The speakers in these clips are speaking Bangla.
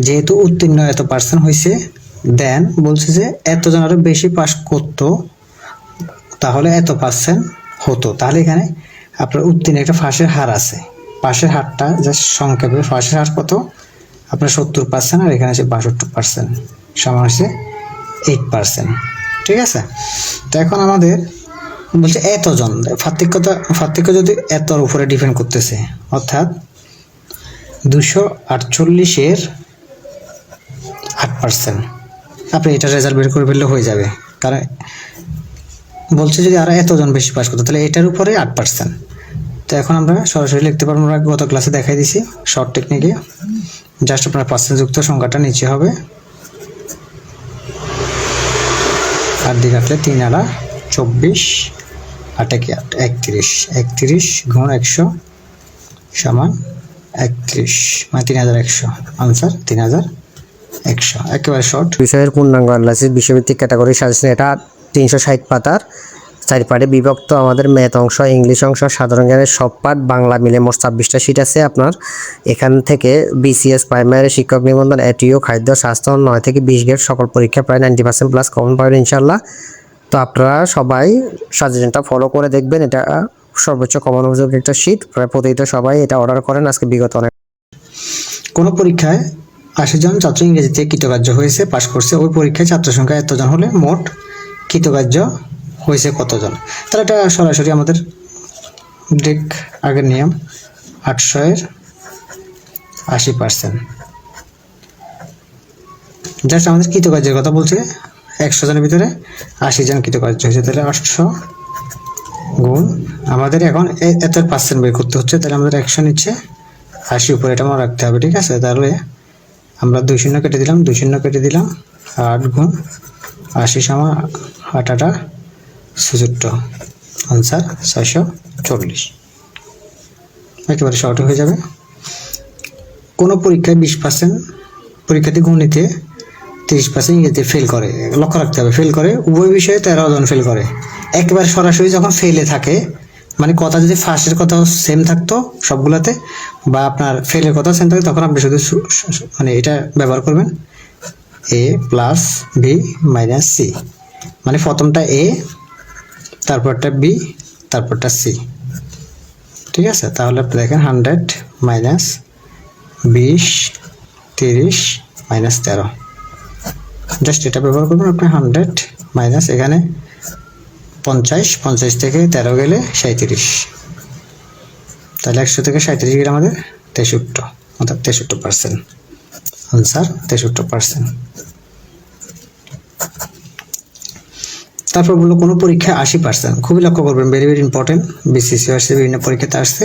যেহেতু উত্তীর্ণ এত পার্সেন্ট হয়েছে, দেন বলছে যে এতজন আরো বেশি পাস করতো তাহলে এত পার্সেন্ট হতো। তাহলে এখানে আপনার উত্তীর্ণ একটা ফাঁসের হার আছে, পাশের হারটা জাস্ট সংক্ষেপে ফাঁসের হার কত আপনার 70%, আর এখানে আছে 62%, সমান হচ্ছে 8%। ঠিক আছে, তো এখন আমাদের বলছে এতজন, পার্থক্য যদি এতর উপরে ডিপেন্ড করতেছে, অর্থাৎ 248-এর 8%। আপনি এটা রেজাল্ট বের করে ফেললে হয়ে যাবে, কারণ বলছে যদি আরো এতজন বেশি পাস করতো তাহলে এটার উপরে 8%। তো এখন আমরা সরাসরি লিখতে পারবো, আমরা গত ক্লাসে দেখাই দিছি শর্ট টেকনিকে। জাস্ট আপনার পার্সেন্ট যুক্ত সংখ্যাটা নিচে হবে, আর দিকে রাখলে 3 আর 24, 8 একে 8, 31 গুণ 100 সমান 31, মানে 3100। আনসার 3100, একেবারে শর্ট। বিষয়ের পূর্ণাঙ্গ অ্যানালাইসিস বিষয়ভিত্তিক ক্যাটাগরি সাজেশন, এটা 360 পাতার 4 পার্টে বিভক্ত। আমাদের ম্যাথ অংশ, ইংলিশ অংশ, সাধারণ জ্ঞানের সব পার্ট, বাংলা মিলে মোট 26টা শীট আছে আপনার। এখান থেকে বিসিএস প্রাইমারি শিক্ষক নিবন্ধন, এটিও, খাদ্য, স্বাস্থ্য 9 থেকে 20 গ্রেড সকল পরীক্ষা প্রায় 90% প্লাস কমন পাবেন ইনশাল্লাহ। তো আপনারা সবাই সাজেশনটা ফলো করে দেখবেন, এটা সর্বোচ্চ কমন উপযোগী একটা শীট, প্রায় প্রতিটা সবাই এটা অর্ডার করেন। আজকে বিগত অনেক কোনো পরীক্ষায় 80 জন ছাত্র ইংরেজিতে কৃতকার্য হয়েছে, পাশ করছে, ওই পরীক্ষায় ছাত্র সংখ্যা এতজন হলে মোট কৃতকার্য হয়েছে কতজন। তাহলে এটা সরাসরি আমাদের দেখ আগের নিয়ম 800-এর 80%। জাস্ট আমাদের কৃতকার্যের কথা বলছে, 100 জনের ভিতরে 80 জন কৃতকার্য হয়েছে, তাহলে 800 গুণ আমাদের এখন এত পার্সেন্ট বের করতে হচ্ছে, তাহলে আমাদের 100 নিচ্ছে 80 উপরে, এটা মনে রাখতে হবে। ঠিক আছে, তাহলে আমরা 2 শূন্য কেটে দিলাম, 2 শূন্য কেটে দিলাম, 8 গুণ 80 সমান 8 66, আনসার 640, একেবারে শর্ট হয়ে যাবে। কোনো পরীক্ষায় 20% পরীক্ষার্থী গণিতে, 30% ইংরেজিতে ফেল করে, লক্ষ্য রাখতে হবে। ফেল করে উভয় বিষয়ে 13 জন ফেল করে। একেবারে সরাসরি যখন ফেলে থাকে, মানে কথা যদি ফার্স্টের কথা সেম থাকতো সবগুলাতে, বা আপনার ফেলের কথা সেম থাকে, তখন আপনি শুধু মানে এটা ব্যবহার করবেন a plus B minus C, মানে প্রথমটা a, তারপরটা বি, তারপরটা সি। ঠিক আছে, তাহলে আপনি দেখেন 100 মাইনাস 20, 30 মাইনাস 13, জাস্ট এটা ব্যবহার করবেন আপনি। 100 মাইনাস এখানে 50 থেকে 13 গেলে 37, তাহলে 100 থেকে 37 গেলে আমাদের 63, অর্থাৎ 63%, আনসার 63%। তারপর বললো কোনো পরীক্ষায় 80%, খুবই লক্ষ্য করবেন, ভেরি ভেরি ইম্পর্টেন্ট, বিসিসি আসছে, বিভিন্ন পরীক্ষাতে আসছে,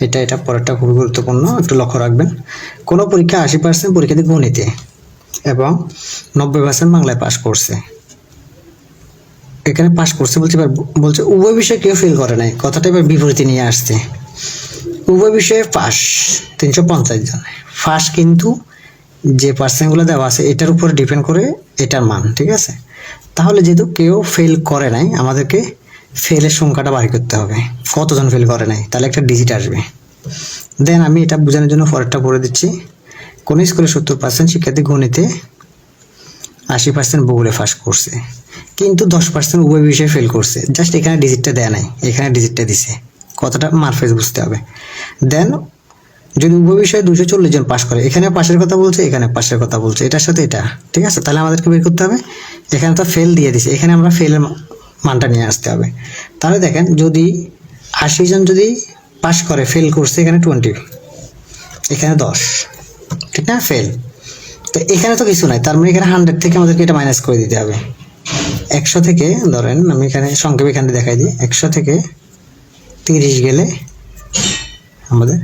এটা পরেরটা খুবই গুরুত্বপূর্ণ, একটু লক্ষ্য রাখবেন। কোনো পরীক্ষায় 80% পরীক্ষার্থী গণিতে এবং 90% বাংলায় পাস করছে। এখানে পাস করছে বলছে উভয় বিষয়ে কেউ ফেল করে নাই, কথাটা এবার বিপরীতে নিয়ে আসছে। উভয় বিষয়ে পাস 350 জন, ফার্স্ট কিন্তু যে পার্সেন্টগুলো দেওয়া আছে এটার উপরে ডিপেন্ড করে এটার মান। ঠিক আছে, তাহলে যেহেতু কেউ ফেল করে নাই, আমাদেরকে ফেলের সংখ্যাটা বাড়ি করতে হবে, কতজন ফেল করে নাই, তাহলে একটা ডিজিট আসবে। দেন আমি এটা বোঝানোর জন্য পরেরটা পড়ে দিচ্ছি। কোন স্কুলে 70% শিক্ষার্থী গণিতে, 80% ভূগোলে পাস করছে, কিন্তু 10% উভয় বিষয়ে ফেল করছে। জাস্ট এখানে ডিজিটটা দেয়া নাই, এখানে ডিজিটটা দিছে, কতটা মারফেজ বুঝতে হবে। দেন যদি উভয় বিষয়ে 240 জন পাস করে, এখানে পাশের কথা বলছে, এখানে পাশের কথা বলছে, এটার সাথে এটা। ঠিক আছে, তাহলে আমাদেরকে বের করতে হবে, এখানে তো ফেল দিয়ে দিছে, এখানে আমরা ফেলের মানটা নিয়ে আসতে হবে। তাহলে দেখেন যদি 80 জন যদি পাস করে, ফেল করছে এখানে 20, এখানে 10, ঠিক না, ফেল। তো এখানে তো কিছু নাই, তার মানে এখানে 100 থেকে আমাদেরকে এটা মাইনাস করে দিতে হবে। 100 থেকে ধরেন, আমি এখানে সংক্ষেপে এখানে দেখাই দিই, 100 থেকে 30 গেলে আমাদের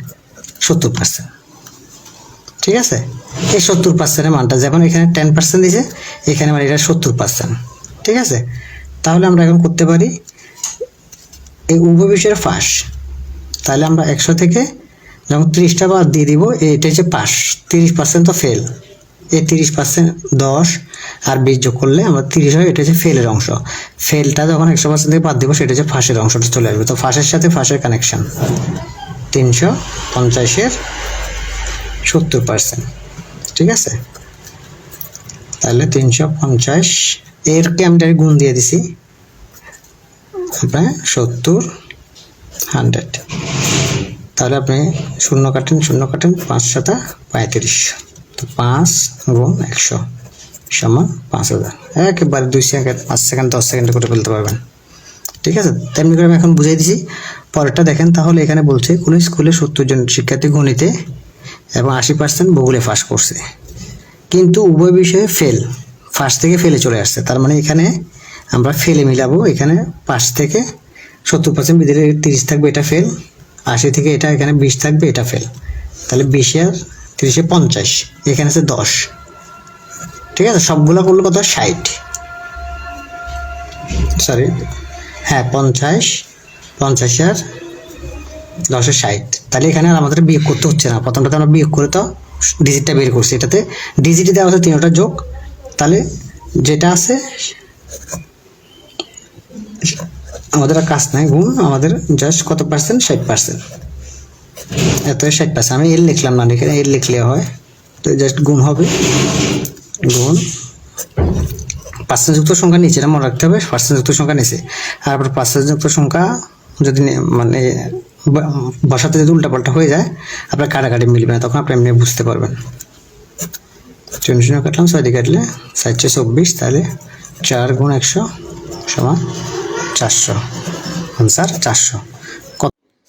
70%। ঠিক আছে, এই 70%-এর মানটা যেমন এখানে 10% দিছে, এখানে মানে এটা 70%। ঠিক আছে, তাহলে আমরা এখন করতে পারি এই উভয় বিষয়ের পাস, তাহলে আমরা 100 থেকে যখন 30টা বাদ দিয়ে দিব, এটা হচ্ছে পাস, 30% তো ফেল, এই 30% 10 আর 20 যোগ করলে আমরা 30 হয়, এটা হচ্ছে ফেলের অংশ। ফেলটা যখন 100% থেকে বাদ দিব, সেটা হচ্ছে ফাঁসের অংশটা চলে আসবে। তো ফাঁসের সাথে ফাঁসের কানেকশন 350-এর 70%। ঠিক আছে, তাহলে 350 এরকে আমি ডাইরেক্ট গুণ দিয়ে দিছি আপনার 70 100, তাহলে আপনি শূন্য কাটেন 5 7 35, তো 5 গুণ 100 সমান 5000, একেবারে 2 সেকেন্ড 5 সেকেন্ড 10 সেকেন্ডে করে ফেলতে পারবেন। ঠিক আছে, তেমনি করে আমি এখন বুঝাই দিছি। পরেরটা দেখেন, তাহলে এখানে বলছে কোন স্কুলে 70 জন শিক্ষার্থী গণিতে এবং 80% ভূগোলে পাস করছে, কিন্তু উভয় বিষয়ে ফেল, ফার্স্ট থেকে ফেলে চলে আসছে। তার মানে এখানে আমরা ফেলে মিলাবো, এখানে পাস থেকে 70% ভিতরে 30 থাকবে, এটা ফেল, 80 থেকে এটা এখানে 20 থাকবে, এটা ফেল। তাহলে 20 আর 30 50, এখানে আছে 10। ঠিক আছে, সবগুলো করলে কত 60, সরি হ্যাঁ 50 আর 10 60। তাহলে এখানে আর আমাদের বিয়োগ করতে হচ্ছে না, প্রথমটাতে আমরা বিয়োগ করে তো ডিজিটটা বের করছি, এটাতে ডিজিটে দেওয়া আছে 3টা যোগ, তাহলে যেটা আছে আমাদের আর কাজ নাই, গুণ আমাদের জাস্ট কত পার্সেন্ট 60%, এত 60%। আমি এর লিখলাম না, এখানে এর লিখলে হয়, তো জাস্ট গুণ হবে, গুণ পার্সেন্ট যুক্ত সংখ্যা নিচে, এটা মনে রাখতে হবে, পার্সেন্ট যুক্ত সংখ্যা নিচে, আর পার্সেন্ট যুক্ত সংখ্যা যদি মানে বসাতে যদি উল্টাপাল্টা হয়ে যায় আপনার কাটাকাটি মিলবে না, তখন আপনি এমনি বুঝতে পারবেন। 0 কাটলাম, 6 দিয়ে কাটলে 424, তাহলে 4 গুণ 100 সমান 400, আনসার 400।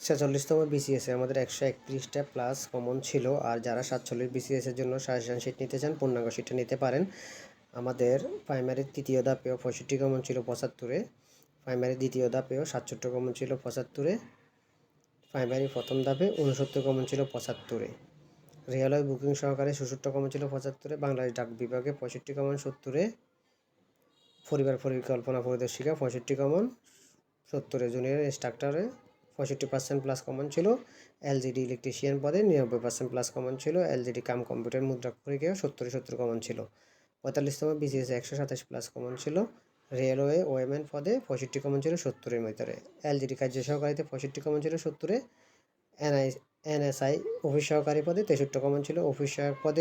46তম বিসিএসে আমাদের 131টা প্লাস কমন ছিল, আর যারা 47 বিসিএসের জন্য সাজেশন শিট নিতে চান পূর্ণাঙ্গ শিটটা নিতে পারেন। আমাদের প্রাইমারির তৃতীয় ধাপেও 65 কমন ছিল 75-এ, প্রাইমারি দ্বিতীয় ধাপেও 67 কমন ছিল 75-এ, প্রাইমারি প্রথম ধাপে 69 কমন ছিল 75-এ, রেলওয়ে বুকিং সহকারে 66 কমন ছিল 75-এ, বাংলাদেশ ডাক বিভাগে 65 কমন 70-এ, পরিবার পরিকল্পনা পরিদর্শিকা 65 কমন 70-এ, জুনিয়র ইনস্ট্রাক্টরে 65% প্লাস কমন ছিল, এলজিডি ইলেকট্রিশিয়ান পদে 99% প্লাস কমন ছিল, এলজিডি কাম কম্পিউটার মুদ্রা পরীক্ষায় 70 কমন ছিল। 45তম বিসিএস 127 প্লাস কমন ছিল, রেলওয়ে ওয়েমেন পদে 65 কমন ছিল 70-এর ভিতরে, এলজিডি কার্য সহকারীতে 65 কমন ছিল 70-এ, এনএসআই অফিস সহকারী পদে 63 কমন ছিল, অফিস সহায়ক পদে